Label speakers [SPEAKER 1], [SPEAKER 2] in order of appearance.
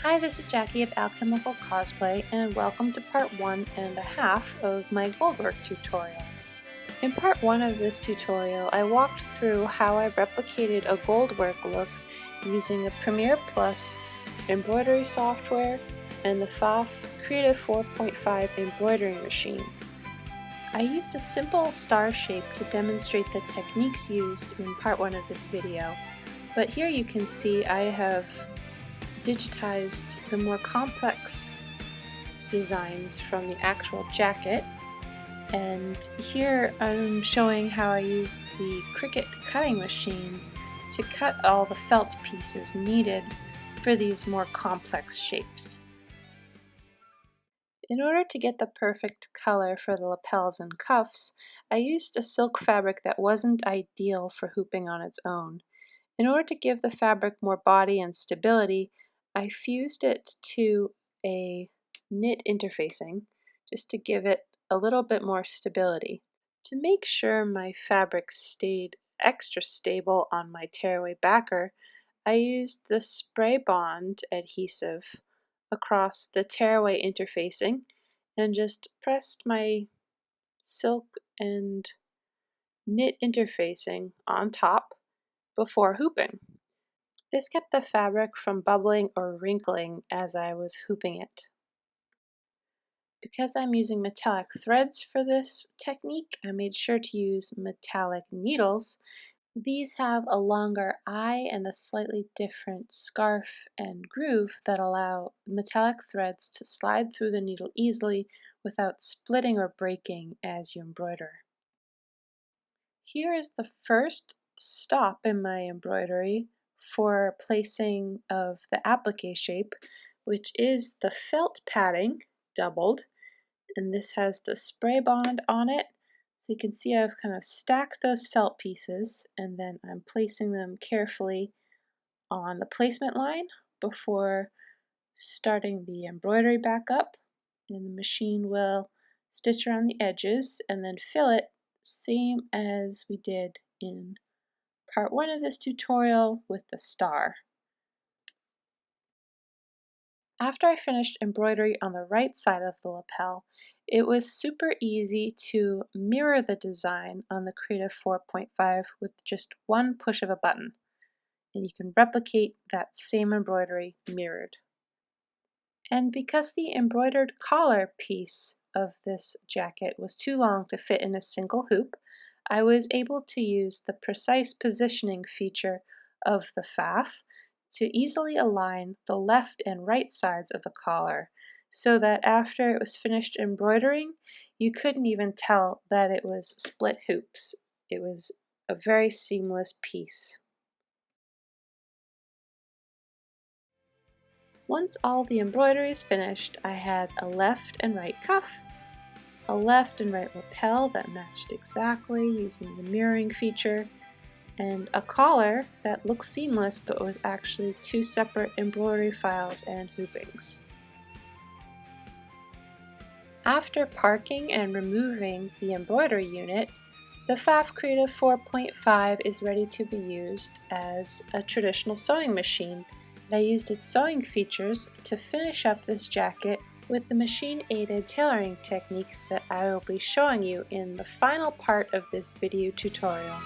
[SPEAKER 1] Hi, this is Jackie of Alchemical Cosplay, and welcome to part 1.5 of my Goldwork tutorial. In part 1 of this tutorial, I walked through how I replicated a Goldwork look using the Premiere Plus embroidery software and the Pfaff Creative 4.5 embroidering machine. I used a simple star shape to demonstrate the techniques used in part 1 of this video, but here you can see I have digitized the more complex designs from the actual jacket, and here I'm showing how I used the Cricut cutting machine to cut all the felt pieces needed for these more complex shapes. In order to get the perfect color for the lapels and cuffs, I used a silk fabric that wasn't ideal for hooping on its own. In order to give the fabric more body and stability, I fused it to a knit interfacing just to give it a little bit more stability. To make sure my fabric stayed extra stable on my tearaway backer, I used the spray bond adhesive across the tearaway interfacing and just pressed my silk and knit interfacing on top before hooping. This kept the fabric from bubbling or wrinkling as I was hooping it. Because I'm using metallic threads for this technique, I made sure to use metallic needles. These have a longer eye and a slightly different scarf and groove that allow metallic threads to slide through the needle easily without splitting or breaking as you embroider. Here is the first stop in my embroidery for placing of the applique shape, which is the felt padding doubled, and this has the spray bond on it. So you can see I've kind of stacked those felt pieces, and then I'm placing them carefully on the placement line before starting the embroidery back up, and the machine will stitch around the edges and then fill it, same as we did in part 1 of this tutorial with the star. After I finished embroidery on the right side of the lapel, it was super easy to mirror the design on the Creative 4.5 with just one push of a button, and you can replicate that same embroidery mirrored. And because the embroidered collar piece of this jacket was too long to fit in a single hoop, I was able to use the precise positioning feature of the Pfaff to easily align the left and right sides of the collar so that after it was finished embroidering, you couldn't even tell that it was split hoops. It was a very seamless piece. Once all the embroidery is finished, I had a left and right cuff, a left and right lapel that matched exactly using the mirroring feature, and a collar that looked seamless but was actually two separate embroidery files and hoopings. After parking and removing the embroidery unit, the Pfaff Creative 4.5 is ready to be used as a traditional sewing machine. I used its sewing features to finish up this jacket with the machine-aided tailoring techniques that I will be showing you in the final part of this video tutorial.